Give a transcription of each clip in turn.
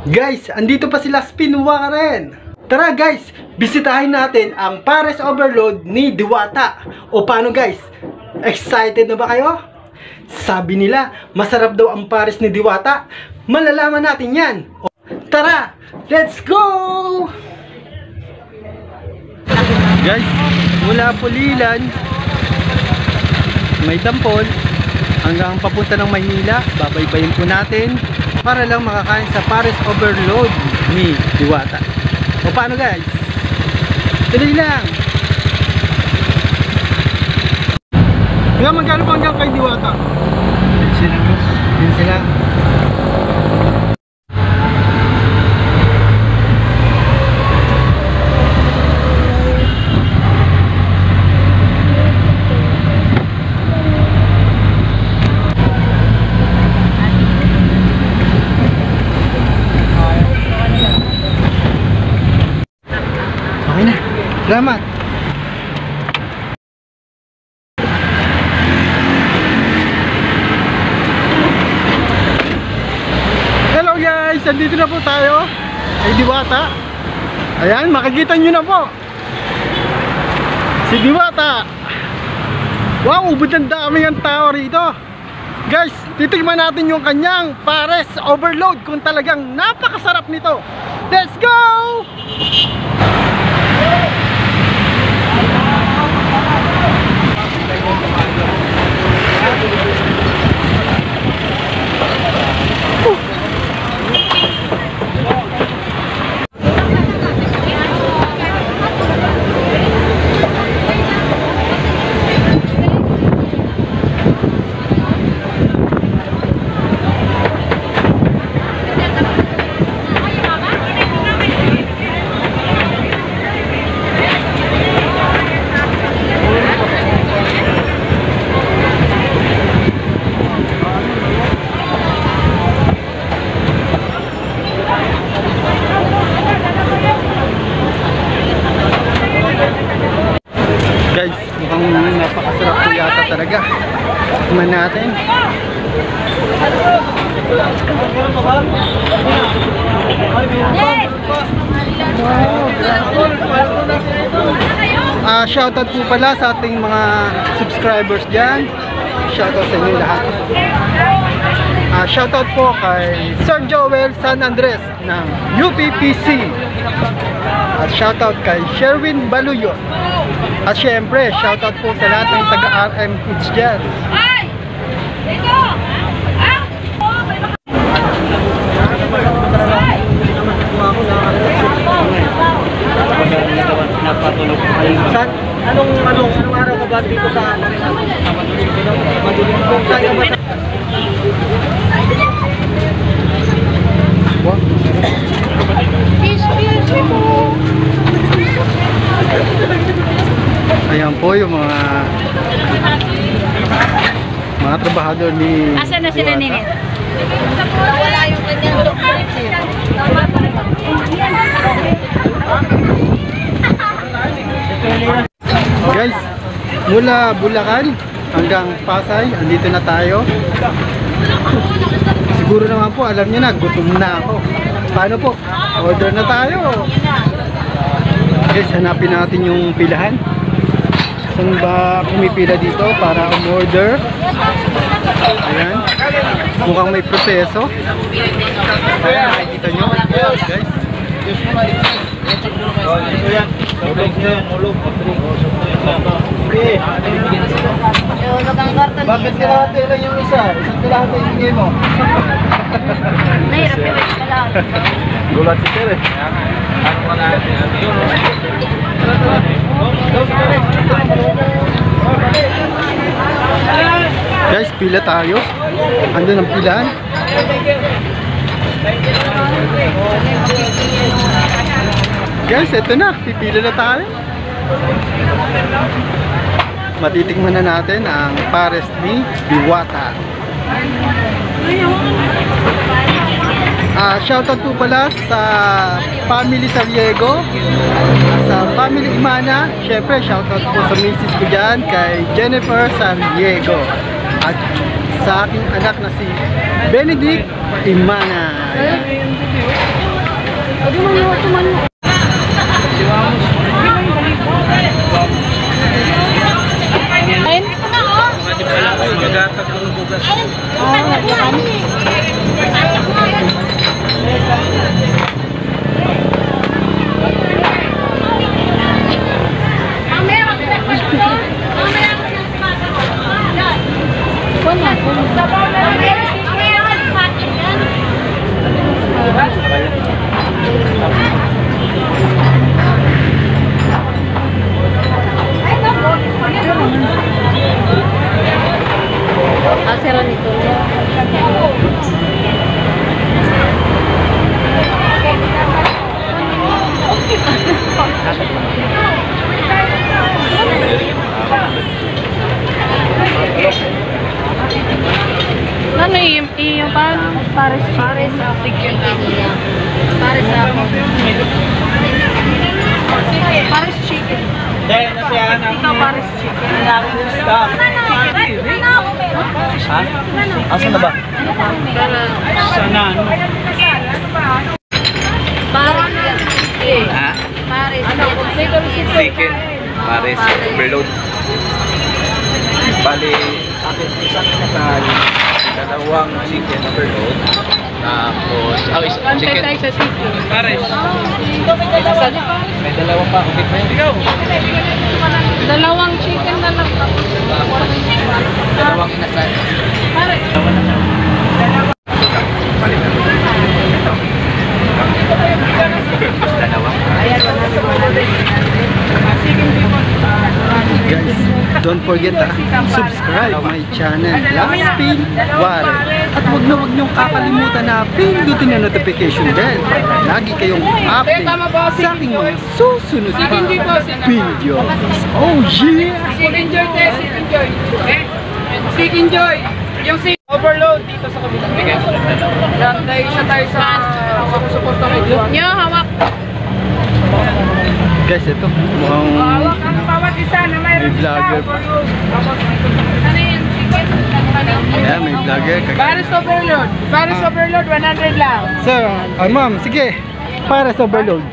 Guys, andito pa sila Spinwa rin. Tara guys, bisitahin natin ang Pares Overload ni Diwata. O paano guys? Excited na ba kayo? Sabi nila, masarap daw ang pares ni Diwata. Malalaman natin yan. O, tara, let's go! Guys, mula Pulilan, may Dampol, hanggang papunta ng Maynila, babaybayin po natin para lang makakain sa Pares Overload ni Diwata. O paano guys? Tuloy lang! Nga, magkano pa hanggang kay Diwata? 15 lang boss. 15 lang. Okay na. Salamat. Hello guys! Nandito na po tayo kay Diwata. Ayan, makikita nyo na po si Diwata. Wow, ubod ang daming ang tao rito. Guys, titigman natin yung kanyang Pares Overload kung talagang napakasarap nito. Let's go! Guys, mukhang napakasarap po yata talaga. Tignan natin. Shoutout po pala sa ating mga subscribers dyan. Shoutout sa inyo lahat. Shoutout po kay Sir Joel San Andres ng UPPC. At shoutout kay Sherwin Baluyo. At syempre, shoutout po sa lahat ng taga-RM Kids dyan. Anong araw ka ba dito sa Maduling po? Saan ka ba sa... Ayan po yung mga trabahador ni... Asan na sila nini? Wala yung kanyang Guys, mula Bulacan hanggang Pasay, andito na tayo. Siguro naman po, alam niyo na, gutom na ako. Paano po? Order na tayo. Guys, hanapin natin yung pilahan. Saan ba pumipila dito para umorder? Ayan. Mukhang may proseso. Ayan, nakikita nyo. Guys. Bakit kalahati lang yung isa? Isang kalahati yung bigay mo? Nahirap yung kalahati. Gulat si Tere. Ano kalahati? Guys, pila tayo. Andun ang pilahan. Guys, eto na. Pipila na tayo. Matitikman na natin ang pares ni Diwata. Shoutout po pala sa family Sariego, sa family Imana. Syempre, shoutout po sa misis ko dyan, kay Jennifer Sariego. At sa aking anak na si Benedict Imana. Pwede mo yung tuman mo. Ayun. Asero nito. Ano yung Paris chicken Paris chicken. Ito Paris chicken. Ha? Asan na ba? Sana ano? Paris chicken. Ha? Paris Chicken. Paris. Overload. Bali, akin isang kasal. Dalawang chicken overload. Tapos, chicken. Paris. May dalawa pa. Okay pa yun. Ikaw. Dalawang chicken na lang. Dalawang inasal. Paris. Balik na. Dalawa. Guys, don't forget subscribe my channel, Spin Water. At wag niyong kakalimutan na pindutin ang notification bell para lagi kayong update sa aking mga susunod pa video. Oh yeah! Chicken Joy tayo, Chicken Joy. Chicken Joy. Yung overload dito sa kabila. Yan, tayo isa tayo sa suporta medyo. Yo, hawak. Guys, ito mukhang Hawak ang bawat isa na may mayroon vlogger. Ano yung chicken? yeah, may vlogger. Paris overload. Paris overload, 100 lang. Sir, ma'am, sige. Para sa overload.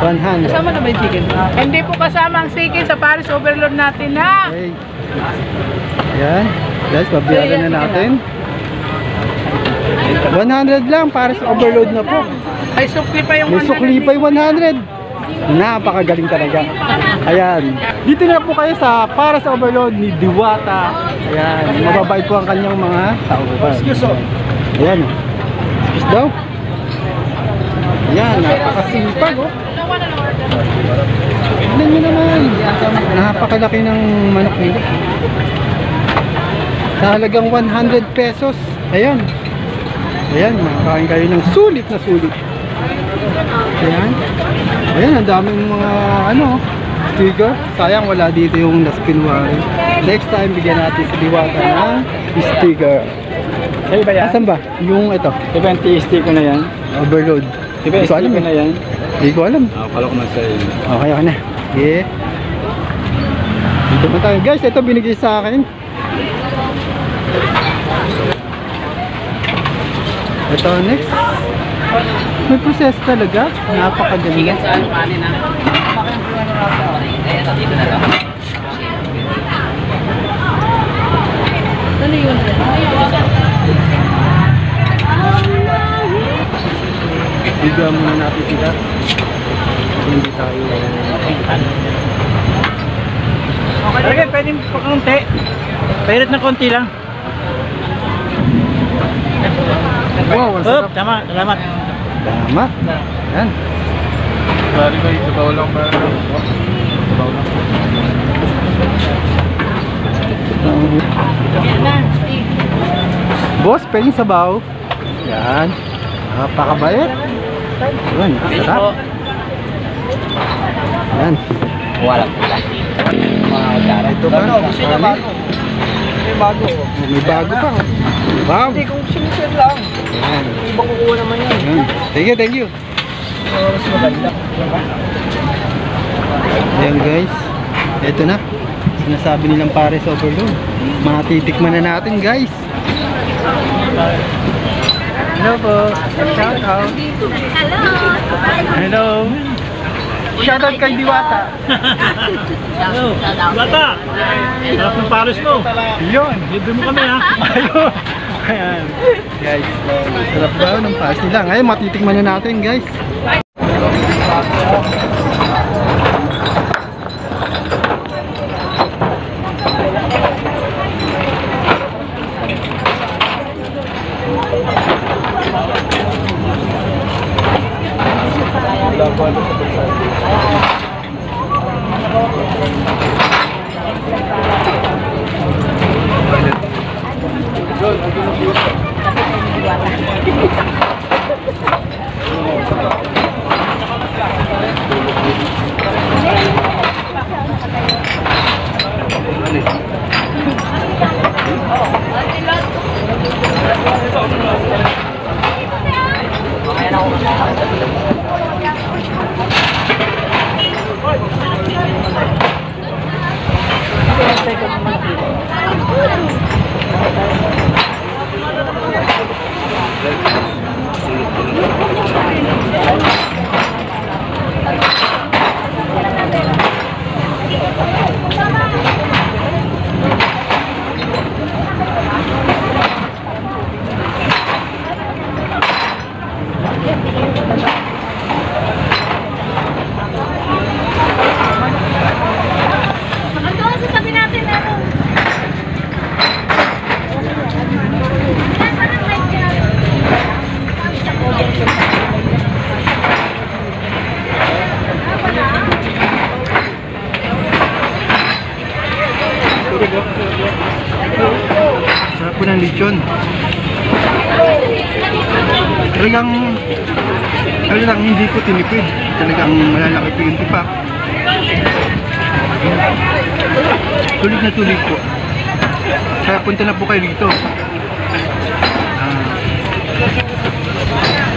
100. Kasama na ba yung chicken? Hindi po kasama ang chicken sa Paris overload natin ha. Okay. Yan. Guys, pabiyagan na natin. 100 lang para sa overload na po. May sukli pa yung May sukli pa yung 100. Napakagaling talaga. Ayan. Dito na po kayo sa para sa overload ni Diwata. Ayan. Mababait po ang kanyang mga tauhan. Ayan. Excuse daw. Ayan. Napakasipag. Oh. Tignan nyo naman. Napakalaki ng manok nila. Sa halagang 100 pesos. Ayan. Ayan. Makakain kayo ng sulit na sulit. Ayan. Ayan, ang daming mga sticker. Sayang wala dito yung Spin Water. Next time bigyan natin si Diwata ng sticker. Sa'yo ba yan? Asan ba? Yung ito. 20 sticker na yan. Overload. Hindi ko alam na yan. Hindi ko alam. Kala ko man sa'yo. Okay na. Okay. Dito pa tayo. Guys, ito binigay sa akin. Ito next. May process talaga. Napakaganda. Sa ano kanin ha? Dito na lang. Ano yun? Bigyan muna natin sila. Hindi tayo. Okay, pwede pa konti. Pairit na konti lang. Wow, ang sarap. Tama, salamat. Salamat. Yan. Sorry ko, sabaw lang ba? Sabaw lang. Boss, pwedeng sabaw. Yan. Napakabait. Yan, sarap. Yan. Wala pula. Mga kara. Ito ba? Gusto niya bago. May bago. May bago pa. Wow. Hindi, kung sinusunod lang. Yan. Ibang kukuha naman yan. Yan. Thank you, thank you. Mas maganda. Ayan guys. Ito na. Sinasabi nilang Paris overload. Matitikman na natin guys. Hello po. Shout out. Hello. Shout out kay Diwata. Hello. Bata! Sarap ng pares mo. Yun. Libre mo kami ha. Ayun. Ayan. Guys, sarap daw ng pares nila. Ngayon, matitikman na natin, guys. Sarap po ng lechon. Talagang hindi ko tinipid. Talagang malalaki po yung tipak. Tulig na tulig po. Kaya punta na po kayo dito.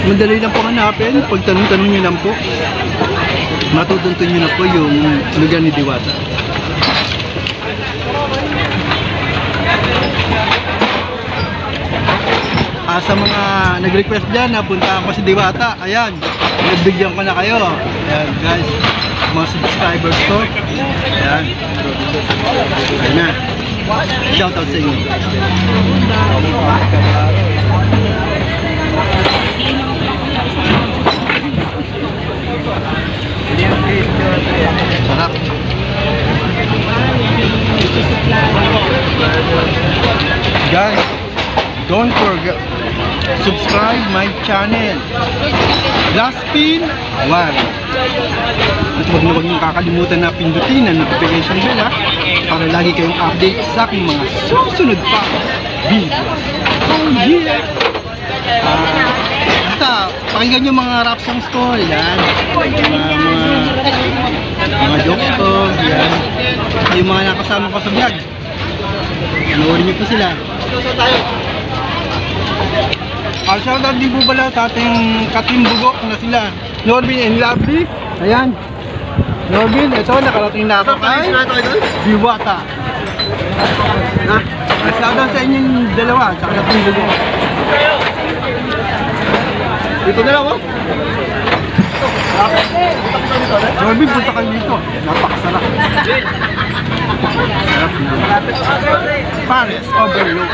Madali lang po hanapin. Pag tanong-tanong nyo lang po, matutuntun nyo na po yung lugar ni Diwata. Sa mga nag-request dyan na punta ako si Diwata, ayan, nagbigyan ko na kayo. Ayan guys, mga subscribers ko. Ayan. Ayan na. Shout out sa inyo. Sarap. Guys, don't forget, subscribe my channel, Laspin 1. At huwag niyong kakalimutan na pindutin ang notification bell ha, para lagi kayong update sa aking mga susunod pa video. Oh yeah! Basta, pakinggan nyo mga rap songs ko, yan. Mga jokes ko, yan. Yung mga nakasama ko sa vlog, panoorin nyo po sila. Shoutout din po pala sa ating katimbugok na sila Norbin and Lovely. Ayan, Norbin, ito nakarating na ako kay Diwata. Shoutout sa inyong dalawa sa katimbugok. Dito na lang oh. Norbin, punta kayo dito. Napakasarap. Sarap na. Pares overload.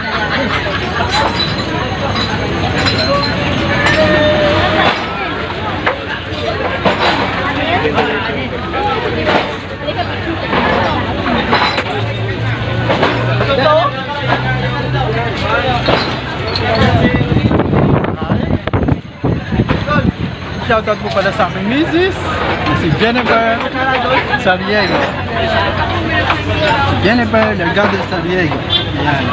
Shoutout po pala sa aking misis na si Jennifer Sariego. Jennifer Delgado Sariego. Ayan.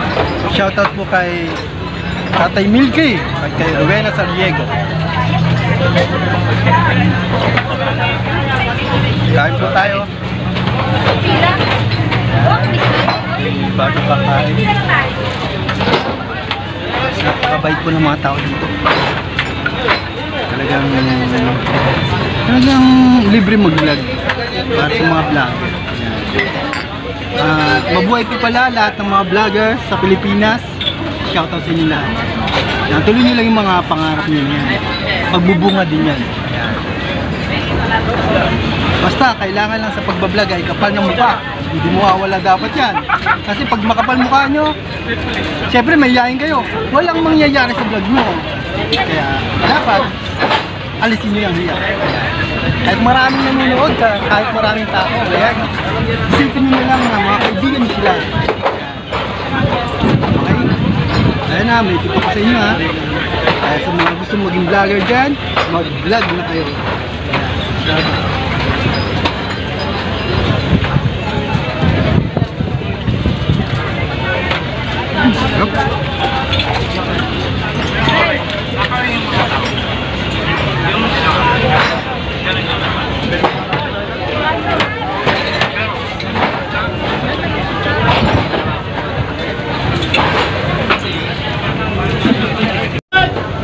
Shoutout po kay Tatay Milky at kay Rowena Sariego. Kain po tayo. Bago pa kain. Napakabait po ng mga tao dito. Talagang libre mag-vlog para sa mga vlog. Mabuhay po pala lahat ng mga vlogger sa Pilipinas. Shoutout sa inyo lahat. Yan, tuloy nyo lang yung mga pangarap nyo na yan. Magbubunga din yan. Yan. Basta, kailangan lang sa pagbablog ay kapal ng mukha. Hindi mo wala dapat yan. Kasi pag makapal mukha nyo, syempre mahihayin kayo. Walang mangyayari sa vlog nyo. Kaya, dapat, alisin nyo yung hiya. Kahit maraming nanonood, kahit maraming tao, kaya isipin nyo lang na mga kaibigan nyo sila. Okay? Ayan na, may tip ako sa inyo ha. Kaya sa mga gusto maging vlogger dyan, mag-vlog na kayo. Ayan.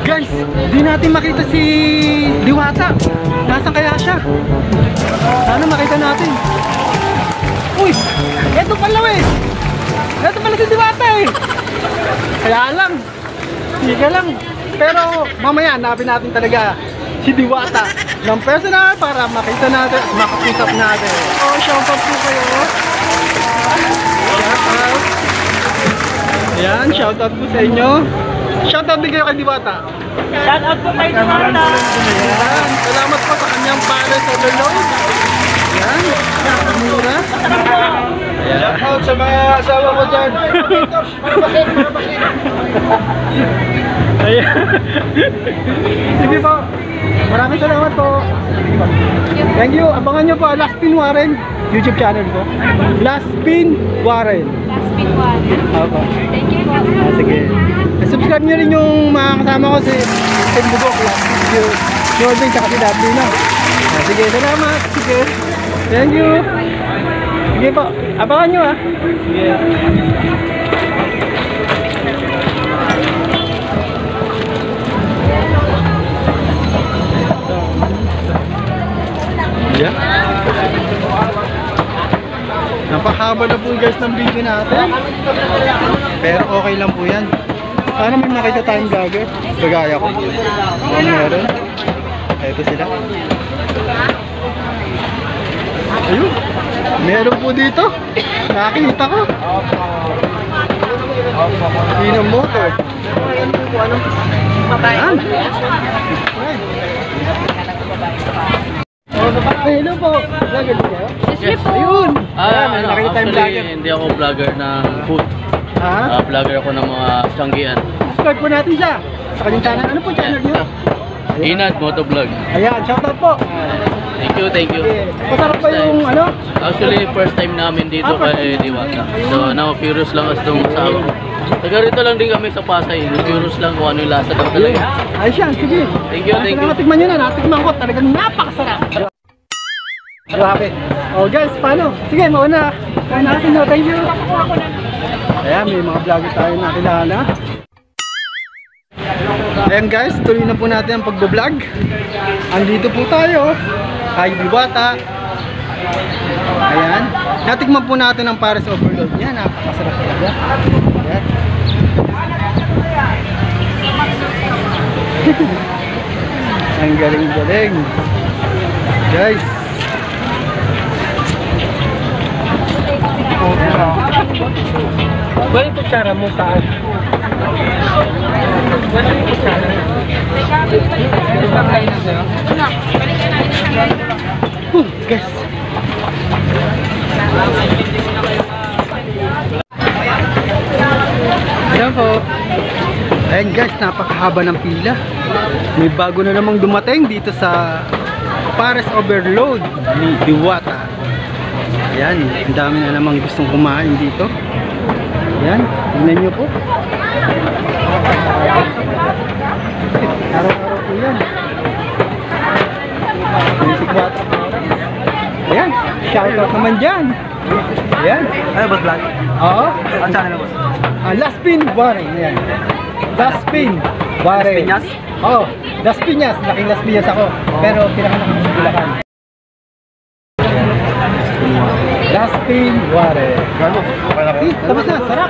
Guys, di natin makita si Diwata. Nasaan kaya siya? Sana makita natin. Uy, eto pala eh. Eto pala si Diwata eh. Kaya lang, sige lang. Pero mamaya hanapin natin talaga si Diwata ng personal para makita natin at makakusap natin. Oh, shout out po kayo. Shout out. Ayan, shout out po sa inyo. Shout out din kayo kay Diwata. Shout out po kay Diwata. Ayan, salamat po sa kanyang Pares Overload. Ayan, mura. Shout out sa mga asawa ko dyan. Ayan. Sige po. Maraming salamat po. Thank you. Abangan nyo po Last Pin Warren YouTube channel ko. Last Pin Warren. Last pin one. Opo. Thank you po. Sige. Subscribe nyo rin yung mga kasama ko si Tim Bugok. Si Orvin tsaka si W na. Sige, salamat. Sige. Thank you. Sige po. Abangan nyo ha. Sige. Yeah. Napakahaba na po guys ng video natin. Pero okay lang po yan. Sana may makita tayong vlogger. Kagaya ko. Kung meron. Ito sila. Ayun. Meron po dito. Nakakita ko. Inang motor. Ayan. Hello po. Vlogger po kayo? Yes po. Ayun. Ayan, may nakita tayong vlogger. Actually, hindi ako vlogger ng food. Ha? Vlogger ako ng mga tiyanggian. Subscribe po natin siya. Sa kanyang channel. Ano po channel niyo? Inad Motovlog. Ayan, shoutout po. Thank you, thank you. Okay. Masarap pa yung ano? Actually, first time namin dito kay Diwata. So, now, curious lang as itong asawa ko. Taga rito lang din kami sa Pasay. Curious lang kung ano yung lasa ng talaga. Ayos yan, sige. Thank you, thank you. Natikman nyo na, natikman ko. Talagang napakasarap. Grabe. Oh guys, paano? Sige, mauna. Kaya natin nyo, thank you. Ayan, may mga vlogger tayo nakilala. Ayan guys, tuloy na po natin ang pagbablog. Andito po tayo kay Diwata. Ayan. Natikman po natin ang Pares Overload niya. Napakasarap talaga. Ayan. Ang galing-galing. Guys. Well, yung kutsara mo saan? Well, yung kutsara. Guys. Ayan po. Ayan guys, napakahaba ng pila. May bago na namang dumating dito sa Pares Overload ni Diwata. Ayan, ang dami na namang gustong kumain dito. Ayan, tingnan nyo po. Araw-araw po yan. Ayan, shoutout naman dyan. Ayan. Ano ba vlog? Oo. Ang channel mo? Last Pin Warren. Ayan. Last Pin Warren. Las Piñas? Oo. Las Piñas. Laking Las Piñas ako. Pero pinakalaking sa Bulacan. Last Pin Warren. Gano? Tapos na. Sarap.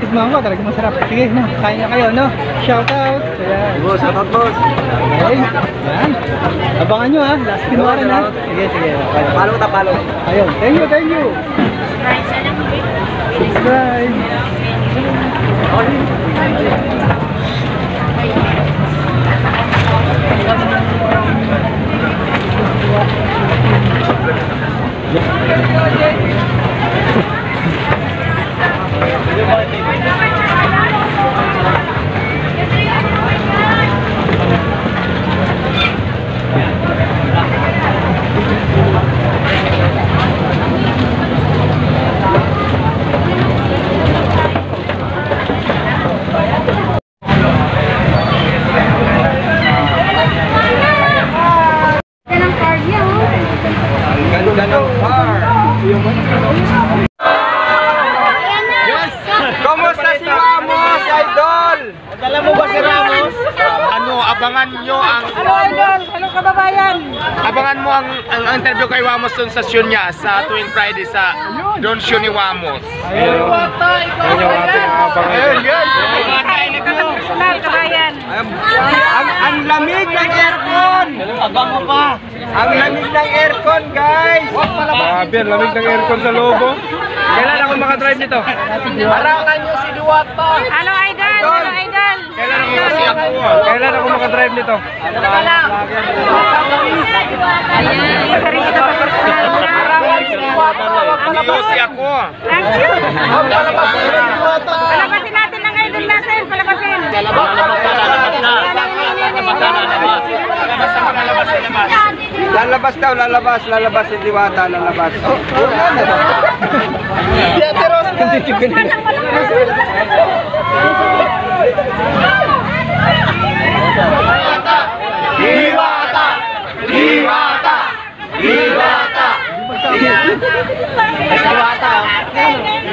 tikman ko, talaga masarap. Sige, no, kain na kayo, no? Shout out. Ayan. Boss, shout out boss. Okay. Ayan. Abangan nyo ha, last pinwaran ha. Sige, sige. Palo ta, palo. Ayun, thank you, thank you. Subscribe. Ganda ng bar. Yes! Kumusta si Ramos, idol? Dala mo ba si Ramos? Ano, abangan nyo ang Hello, idol. Hello, kababayan. abangan mo ang interview kay Wamos dun sa show niya sa tuwing Friday sa Don Show ni Wamos. Ayun yung ating abangan. Ayun, guys. Personal, kabayan. Ang lamig ng aircon. Abang mo pa. Ang lamig ng aircon, guys. Grabe, ang lamig ng aircon sa loob. Kailan ako makadrive nito? Harangan nyo si Diwata. Hello, idol. Hello, idol. Kailan ako kasi ako? Kailan ako makadrive nito? Isa rin kita sa personal. Harangan si Diwata. Kasi ako. Thank you. Palabasin si Diwata. Palabasin natin ang idol natin. Palabasin. Lalabas na. Lalabas daw, lalabas si Diwata, lalabas. Diwata! Diwata! Diwata! Diwata!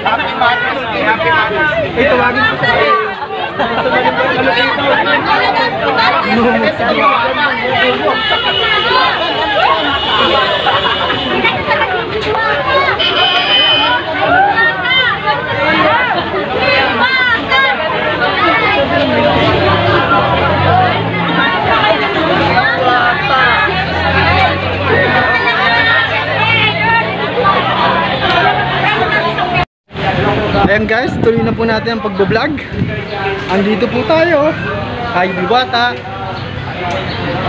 Happy Mother's Day! Happy Mother's Day! Ito, tawagin ko sa akin. Ayan guys, tuloy na po natin ang pagbablog. Andito po tayo kay Diwata.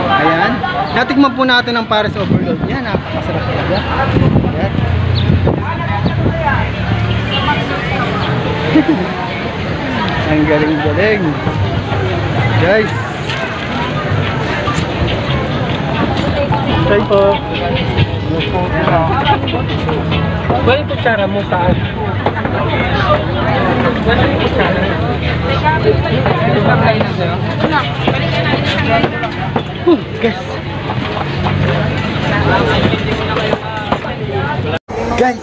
Ayan. Natikman po natin ang Pares Overload. Yan, napakasarap talaga. Ayan. Ang galing-galing. Guys. Try po. Well, kutsara mo saan? Guys. Guys,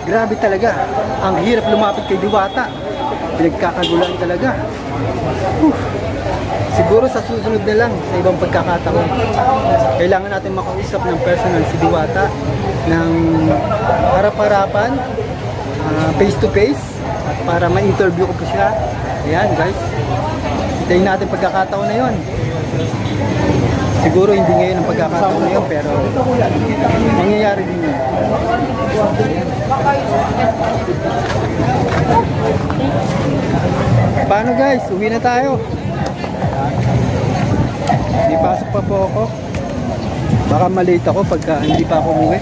grabe talaga. Ang hirap lumapit kay Diwata. Pinagkakagulan talaga. Siguro sa susunod na lang, sa ibang pagkakataon, kailangan natin makausap ng personal si Diwata ng harap-harapan, face to face, para ma-interview ko po siya. Ayan guys, hintayin natin pagkakataon na yon. Siguro hindi ngayon ang pagkakataon na yun, pero mangyayari din yun. Paano guys? Uwi na tayo. May pasok pa po ako. Baka malate ako pagka hindi pa ako umuwi.